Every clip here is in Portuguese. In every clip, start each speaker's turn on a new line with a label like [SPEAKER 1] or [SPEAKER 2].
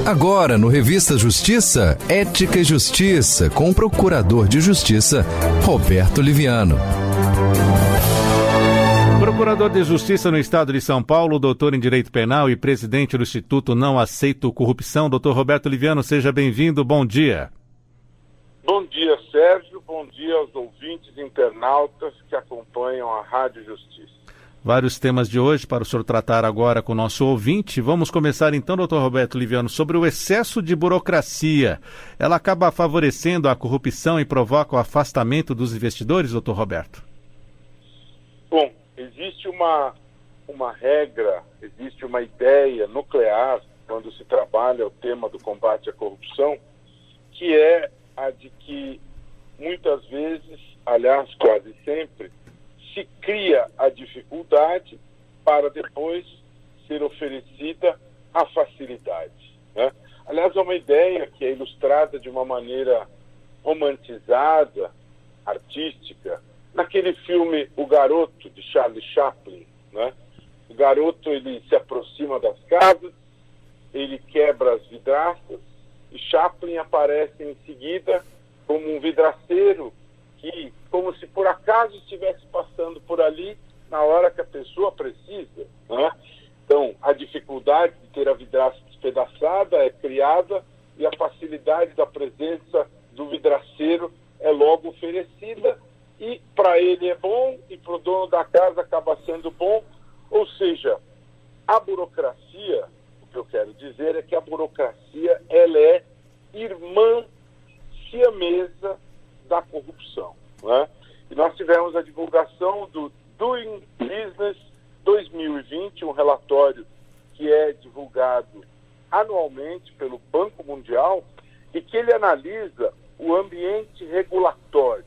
[SPEAKER 1] Agora, no Revista Justiça, Ética e Justiça, com o Procurador de Justiça, Roberto Liviano.
[SPEAKER 2] Procurador de Justiça no Estado de São Paulo, doutor em Direito Penal e presidente do Instituto Não Aceito Corrupção, doutor Roberto Liviano, seja bem-vindo, bom dia.
[SPEAKER 3] Bom dia, Sérgio, bom dia aos ouvintes internautas que acompanham a Rádio Justiça.
[SPEAKER 2] Vários temas de hoje para o senhor tratar agora com o nosso ouvinte. Vamos começar então, doutor Roberto Liviano, sobre o excesso de burocracia. Ela acaba favorecendo a corrupção e provoca o afastamento dos investidores, doutor Roberto?
[SPEAKER 3] Bom, existe uma regra, existe uma ideia nuclear quando se trabalha o tema do combate à corrupção, que é a de que muitas vezes, aliás quase sempre, se cria a dificuldade para depois ser oferecida a facilidade, né? Aliás, é uma ideia que é ilustrada de uma maneira romantizada, artística, naquele filme O Garoto, de Charlie Chaplin, né? O garoto, ele se aproxima das casas, ele quebra as vidraças e Chaplin aparece em seguida como um vidraceiro que, como se por acaso estivesse passando por ali na hora que a pessoa precisa, né? Então, a dificuldade de ter a vidraça despedaçada é criada e a facilidade da presença do vidraceiro é logo oferecida e para ele é bom e para o dono da casa acaba sendo bom. Ou seja, a burocracia, o que eu quero dizer é que a burocracia ela é irmã siamesa da corrupção, né? E nós tivemos a divulgação do Doing Business 2020, um relatório que é divulgado anualmente pelo Banco Mundial e que ele analisa o ambiente regulatório.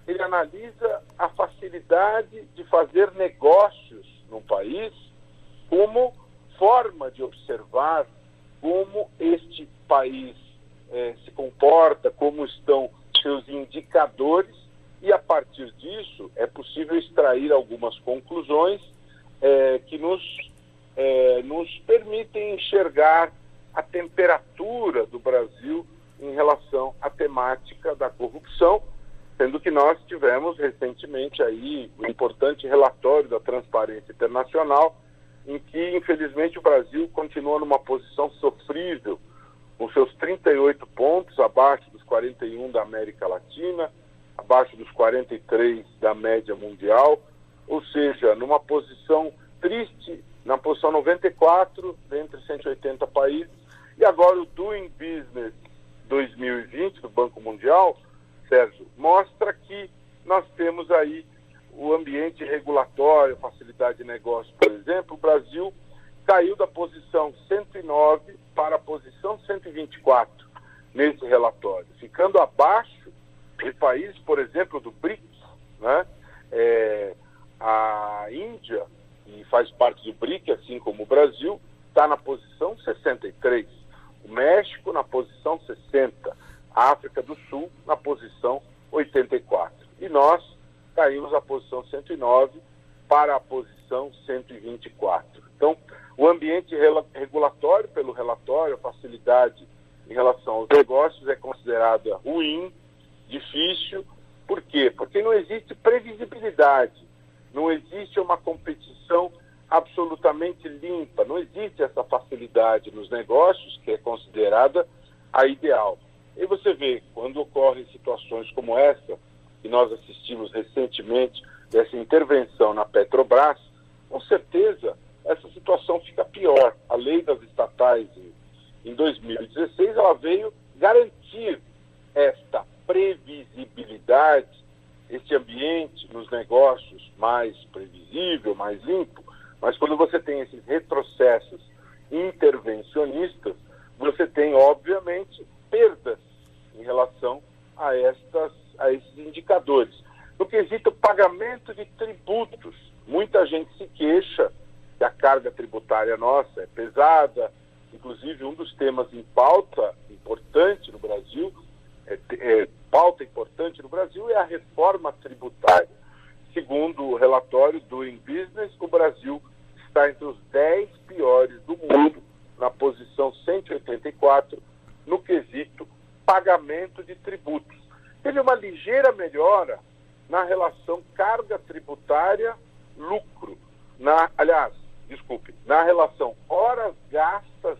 [SPEAKER 3] Ele analisa a facilidade de fazer negócios no país como forma de observar como este país se comporta, como estão seus indicadores, e a partir disso é possível extrair algumas conclusões que nos permitem enxergar a temperatura do Brasil em relação à temática da corrupção, sendo que nós tivemos recentemente aí um importante relatório da Transparência Internacional, em que, infelizmente, o Brasil continua numa posição sofrível, com seus 38 pontos, abaixo dos 41 da América Latina, abaixo dos 43 da média mundial, ou seja, numa posição triste, na posição 94 dentre 180 países. E agora o Doing Business 2020 do Banco Mundial, Sérgio, mostra que nós temos aí o ambiente regulatório, facilidade de negócio, por exemplo. O Brasil caiu da posição 109 para a posição 124 nesse relatório, ficando abaixo de países, por exemplo, do BRICS, né? A Índia, que faz parte do BRIC, assim como o Brasil, está na posição 63. O México na posição 60. A África do Sul na posição 84. E nós caímos da posição 109 para a posição 124. Então, o ambiente regulatório, pelo relatório, a facilidade em relação aos negócios é considerada ruim, difícil. Por quê? Porque não existe previsibilidade, não existe uma competição absolutamente limpa, não existe essa facilidade nos negócios, que é considerada a ideal. E você vê, quando ocorrem situações como essa, que nós assistimos recentemente, dessa intervenção na Petrobras, com certeza essa situação fica pior. A lei das estatais em 2016, ela veio garantir esta previsibilidade, este ambiente nos negócios mais previsível, mais limpo. Mas quando você tem esses retrocessos intervencionistas, você tem, obviamente, perdas em relação a esses indicadores. No quesito pagamento de tributos, muita gente se queixa que a carga tributária nossa é pesada. Inclusive, um dos temas em pauta importante no Brasil, é a reforma tributária. Segundo o relatório Doing Business, o Brasil está entre os 10 piores do mundo na posição 184 no quesito pagamento de tributos. Teve uma ligeira melhora na relação carga tributária-lucro, na relação horas gastas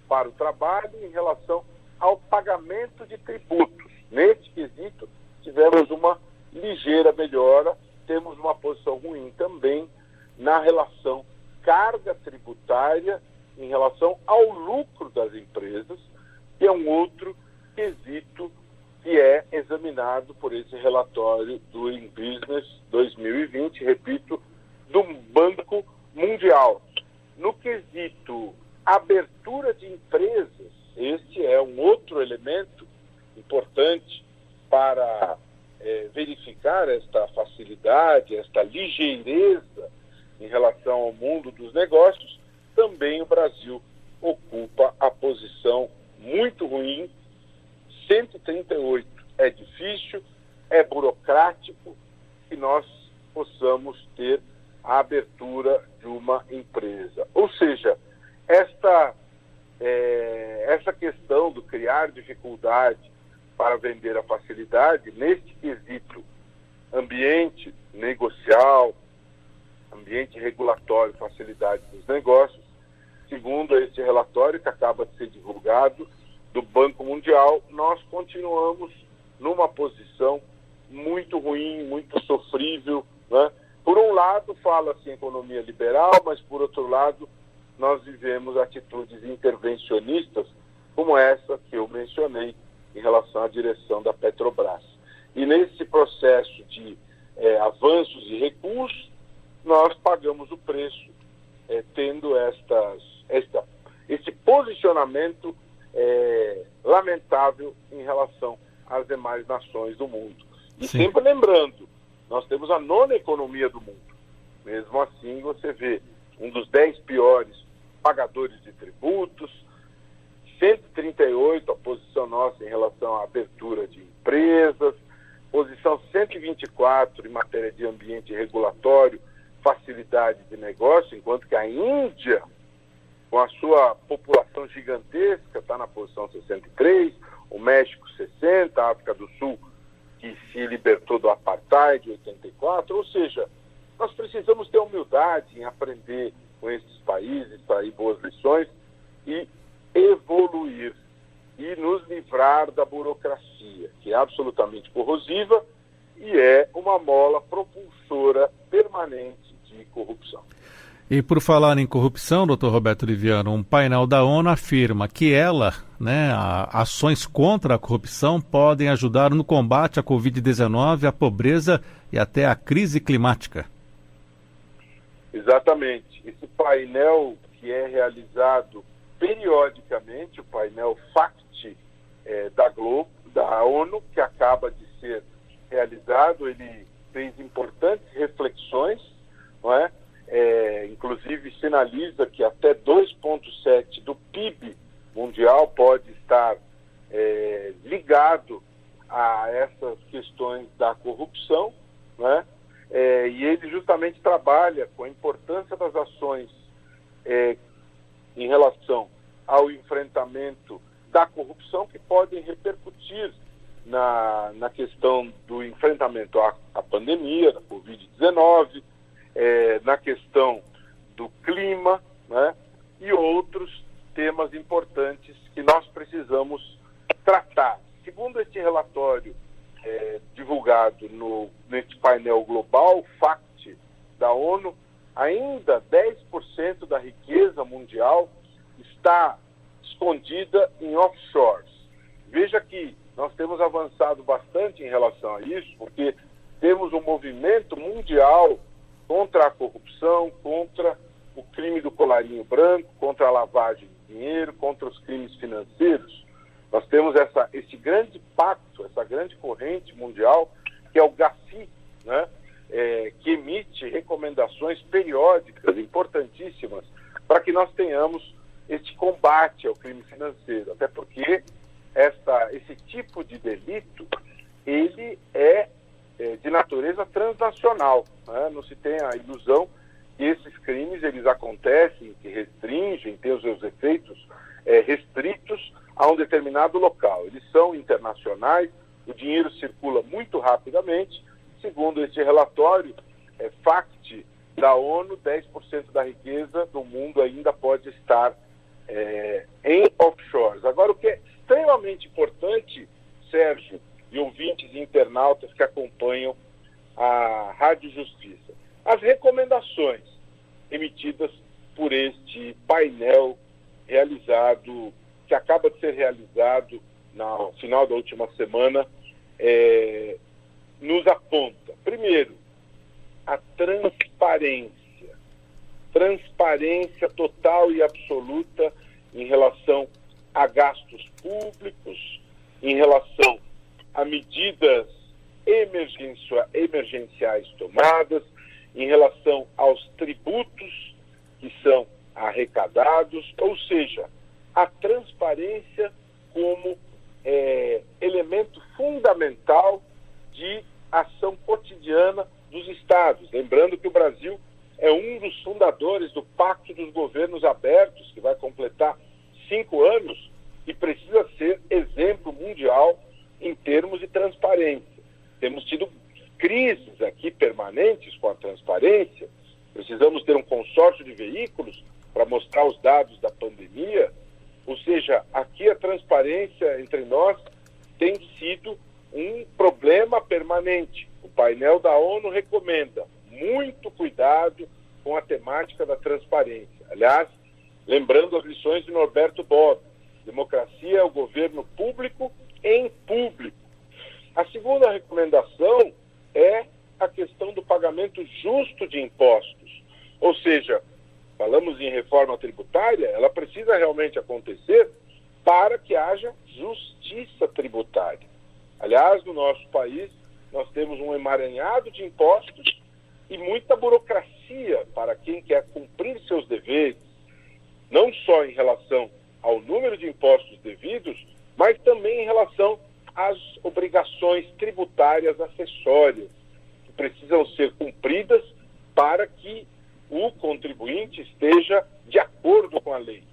[SPEAKER 3] para o trabalho em relação ao pagamento de tributos. Neste quesito, tivemos uma ligeira melhora, temos uma posição ruim também na relação carga tributária em relação ao lucro das empresas, que é um outro quesito que é examinado por esse relatório do Doing Business 2020, repito, do Banco Mundial. No quesito abertura de empresas, este é um outro elemento importante para verificar esta facilidade, esta ligeireza em relação ao mundo dos negócios. Também o Brasil ocupa a posição muito ruim, 138. É difícil, é burocrático que nós possamos ter a abertura de uma empresa. Ou seja, essa questão do criar dificuldade para vender a facilidade, neste quesito ambiente negocial, ambiente regulatório, facilidade dos negócios, segundo este relatório que acaba de ser divulgado do Banco Mundial, nós continuamos numa posição muito ruim, muito sofrível, né? Por um lado, fala-se em economia liberal, mas por outro lado, nós vivemos atitudes intervencionistas, como essa que eu mencionei em relação à direção da Petrobras. E nesse processo de avanços e recursos, nós pagamos o preço, tendo esse posicionamento lamentável em relação às demais nações do mundo. E
[SPEAKER 2] Sim.
[SPEAKER 3] sempre lembrando, nós temos a 9ª economia do mundo. Mesmo assim, você vê um dos 10 piores pagadores de tributos, 138 a posição nossa em relação à abertura de empresas, posição 124 em matéria de ambiente regulatório, facilidade de negócio, enquanto que a Índia, com a sua população gigantesca, está na posição 63, o México 60, a África do Sul, que se libertou do apartheid, 84, ou seja, nós precisamos ter humildade em aprender com esses países, extrair boas lições e evoluir e nos livrar da burocracia, que é absolutamente corrosiva e é uma mola propulsora permanente de corrupção.
[SPEAKER 2] E por falar em corrupção, doutor Roberto Liviano, um painel da ONU afirma que ações contra a corrupção podem ajudar no combate à Covid-19, à pobreza e até à crise climática.
[SPEAKER 3] Exatamente. Esse painel que é realizado periodicamente, o painel FACT da ONU, que acaba de ser realizado, ele fez importantes reflexões, não é? Inclusive sinaliza que até 2,7% do PIB mundial pode estar ligado a essas questões da corrupção, né? E ele justamente trabalha com a importância das ações em relação ao enfrentamento da corrupção, que podem repercutir na questão do enfrentamento à pandemia, da Covid-19, na questão do clima, né? E outros temas importantes que nós precisamos tratar. Segundo este relatório divulgado neste painel global, FACT, da ONU, ainda 10% da riqueza mundial está escondida em offshores. Veja que nós temos avançado bastante em relação a isso, porque temos um movimento mundial contra a corrupção, contra o crime do colarinho branco, contra a lavagem de dinheiro, contra os crimes financeiros. Nós temos esse grande pacto, essa grande corrente mundial, que é o GAFI, né? Que emite recomendações periódicas importantíssimas para que nós tenhamos este combate ao crime financeiro. Até porque esse tipo de delito, ele é de natureza transnacional, né? Não se tem a ilusão que esses crimes eles acontecem, que restringem, têm os seus efeitos restritos a um determinado local. Eles são internacionais, o dinheiro circula muito rapidamente. Segundo este relatório, FACT da ONU, 10% da riqueza do mundo ainda pode estar em offshores. Agora, o que é extremamente importante, Sérgio, e ouvintes e internautas que acompanham a Rádio Justiça, as recomendações emitidas por este painel realizado, que acaba de ser realizado no final da última semana, nos aponta, primeiro, a transparência total e absoluta em relação a gastos públicos, em relação a medidas emergenciais tomadas, em relação aos tributos que são arrecadados, ou seja, a transparência como elemento fundamental de ação cotidiana dos estados. Lembrando que o Brasil é um dos fundadores do Pacto dos Governos Abertos, que vai completar 5 anos e precisa ser exemplo mundial em termos de transparência. Temos tido crises aqui permanentes com a transparência, precisamos ter um consórcio de veículos para mostrar os dados da pandemia, ou seja, aqui a transparência entre nós tem sido um problema permanente. O painel da ONU recomenda muito cuidado com a temática da transparência. Aliás, lembrando as lições de Norberto Bobbio, democracia é o governo público em público. A segunda recomendação é a questão do pagamento justo de impostos. Ou seja, falamos em reforma tributária, ela precisa realmente acontecer para que haja justiça tributária. Aliás, no nosso país, nós temos um emaranhado de impostos e muita burocracia para quem quer cumprir seus deveres, não só em relação ao número de impostos devidos, mas também em relação às obrigações tributárias acessórias, que precisam ser cumpridas para que o contribuinte esteja de acordo com a lei.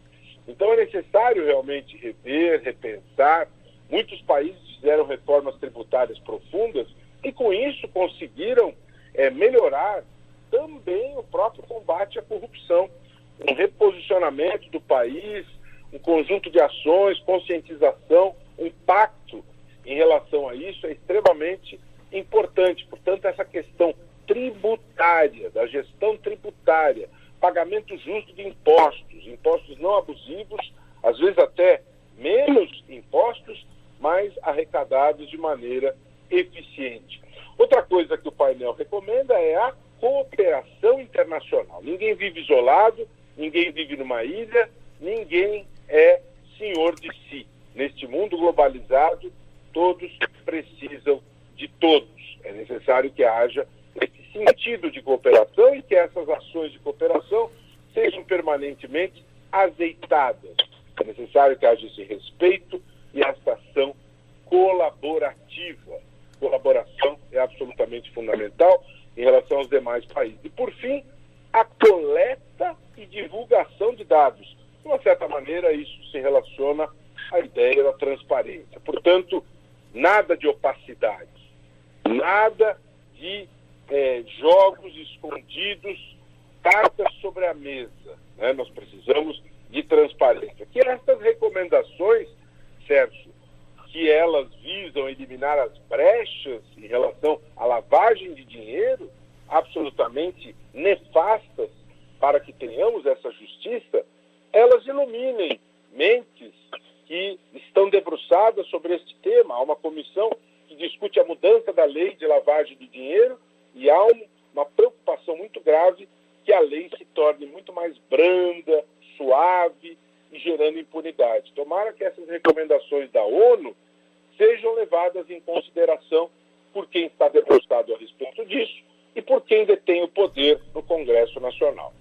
[SPEAKER 3] Então é necessário realmente rever, repensar. Muitos países fizeram reformas tributárias profundas e com isso conseguiram melhorar também o próprio combate à corrupção. Um reposicionamento do país, um conjunto de ações, conscientização, um pacto em relação a isso é extremamente importante. Portanto, essa questão tributária, da gestão tributária, pagamento justo de impostos, impostos não abusivos, às vezes até menos impostos, mas arrecadados de maneira eficiente. Outra coisa que o painel recomenda é a cooperação internacional. Ninguém vive isolado, ninguém vive numa ilha, ninguém é senhor de si. Neste mundo globalizado, todos precisam de todos. É necessário que haja esse sentido de cooperação e que essas ações de cooperação sejam permanentemente azeitadas. É necessário que haja esse respeito e essa ação colaborativa. Colaboração é absolutamente fundamental em relação aos demais países. E, por fim, a coleta e divulgação de dados. De uma certa maneira, isso se relaciona à ideia da transparência. Portanto, nada de opacidade, nada de jogos escondidos, cartas sobre a mesa. Né? Nós precisamos de transparência. Que estas recomendações, Sérgio, que elas visam eliminar as brechas em relação à lavagem de dinheiro, absolutamente nefastas para que tenhamos essa justiça, elas iluminem mentes que estão debruçadas sobre este tema. Há uma comissão que discute a mudança da lei de lavagem de dinheiro e há uma preocupação muito grave que a lei se torne muito mais branda, suave e gerando impunidade. Tomara que essas recomendações da ONU sejam levadas em consideração por quem está debruçado a respeito disso e por quem detém o poder no Congresso Nacional.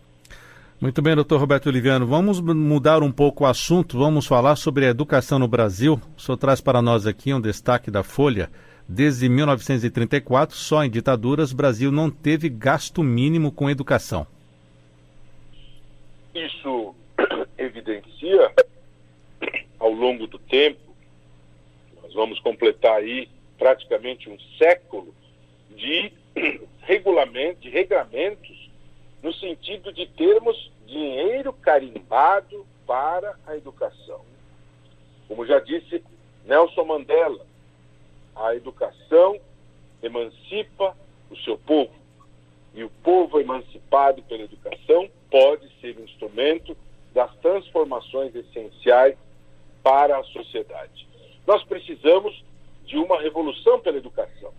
[SPEAKER 2] Muito bem, doutor Roberto Liviano. Vamos mudar um pouco o assunto, vamos falar sobre a educação no Brasil. O senhor traz para nós aqui um destaque da Folha. Desde 1934, só em ditaduras, o Brasil não teve gasto mínimo com educação.
[SPEAKER 3] Isso evidencia, ao longo do tempo, nós vamos completar aí praticamente um século de regramentos no sentido de termos dinheiro carimbado para a educação. Como já disse Nelson Mandela, a educação emancipa o seu povo, e o povo emancipado pela educação pode ser um instrumento das transformações essenciais para a sociedade. Nós precisamos de uma revolução pela educação.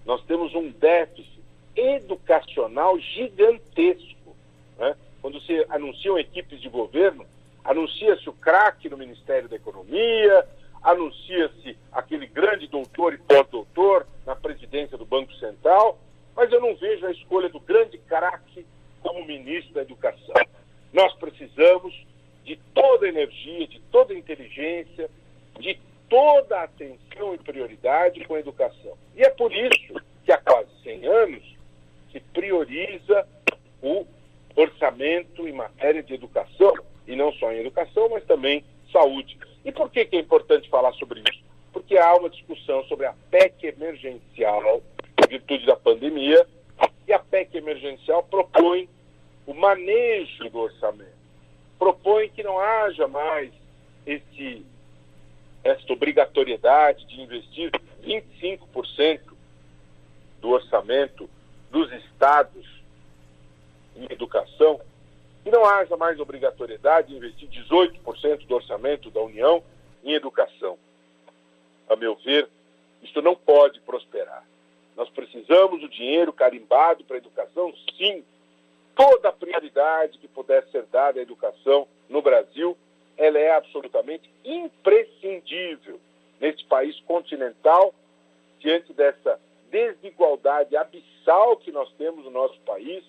[SPEAKER 3] Nós temos um déficit educacional gigantesco, né? Quando se anunciam equipes de governo, anuncia-se o craque no Ministério da Economia, anuncia-se aquele grande doutor e pós-doutor na presidência do Banco Central, mas eu não vejo a escolha do grande craque como ministro da Educação. Nós precisamos de toda a energia, de toda a inteligência, de toda a atenção e prioridade com a educação. E é por isso que há quase 100 anos se prioriza o orçamento em matéria de educação, e não só em educação, mas também saúde. E por que é importante falar sobre isso? Porque há uma discussão sobre a PEC emergencial, em virtude da pandemia, e a PEC emergencial propõe o manejo do orçamento, propõe que não haja mais esta obrigatoriedade de investir 25% do orçamento dos estados em educação, que não haja mais obrigatoriedade de investir 18% do orçamento da União em educação. A meu ver, isso não pode prosperar. Nós precisamos do dinheiro carimbado para a educação, sim. Toda a prioridade que puder ser dada à educação no Brasil, ela é absolutamente imprescindível neste país continental, diante dessa desigualdade abissal que nós temos no nosso país.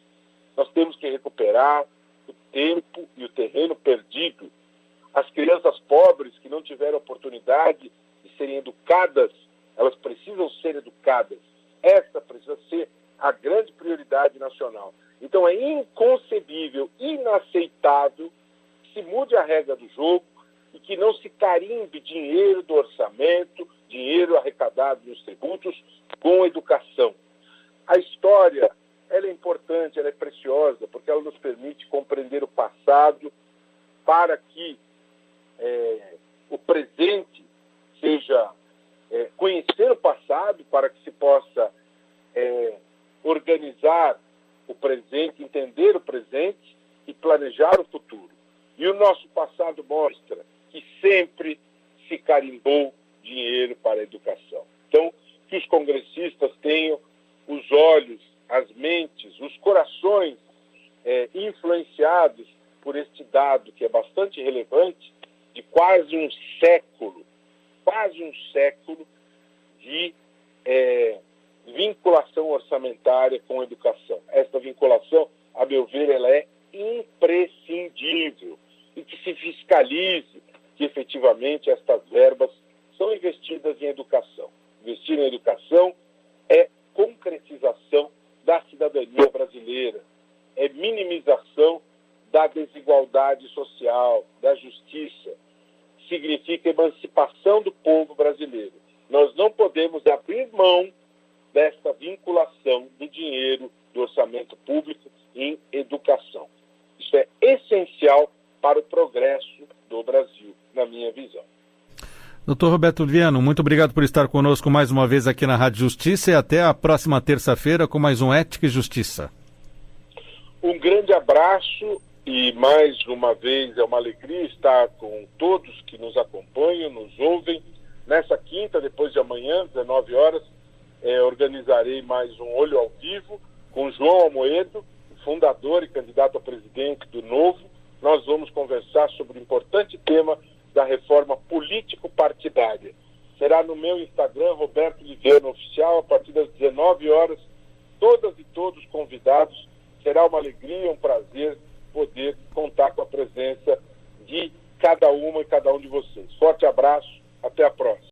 [SPEAKER 3] Nós temos que recuperar o tempo e o terreno perdido. As crianças pobres que não tiveram oportunidade de serem educadas, elas precisam ser educadas. Essa precisa ser a grande prioridade nacional. Então é inconcebível, inaceitável que se mude a regra do jogo e que não se carimbe dinheiro do orçamento, dinheiro arrecadado nos tributos com educação. A história, ela é importante, ela é preciosa, porque ela nos permite compreender o passado para que o presente seja... conhecer o passado para que se possa organizar o presente, entender o presente e planejar o futuro. E o nosso passado mostra que sempre se carimbou dinheiro para a educação. Então, que os congressistas tenham os olhos, as mentes, os corações influenciados por este dado que é bastante relevante, de quase um século de vinculação orçamentária com a educação. Esta vinculação, a meu ver, ela é imprescindível e que se fiscalize que efetivamente estas verbas são investidas em educação. Investir em educação é concretização da cidadania brasileira, é minimização da desigualdade social, da justiça, significa emancipação do povo brasileiro. Nós não podemos abrir mão desta vinculação do dinheiro do orçamento público em educação. Isso é essencial para o progresso do Brasil, na minha visão.
[SPEAKER 2] Doutor Roberto Liviano, muito obrigado por estar conosco mais uma vez aqui na Rádio Justiça e até a próxima terça-feira com mais um Ética e Justiça.
[SPEAKER 3] Um grande abraço e mais uma vez é uma alegria estar com todos que nos acompanham, nos ouvem. Nessa quinta, depois de amanhã, 19 horas, organizarei mais um Olho ao Vivo com João Almoedo, fundador e candidato a presidente do Novo. Nós vamos conversar sobre o importante tema da reforma político-partidária. Será no meu Instagram, Roberto Liviano Oficial, a partir das 19 horas. Todas e todos convidados. Será uma alegria, um prazer poder contar com a presença de cada uma e cada um de vocês. Forte abraço, até a próxima.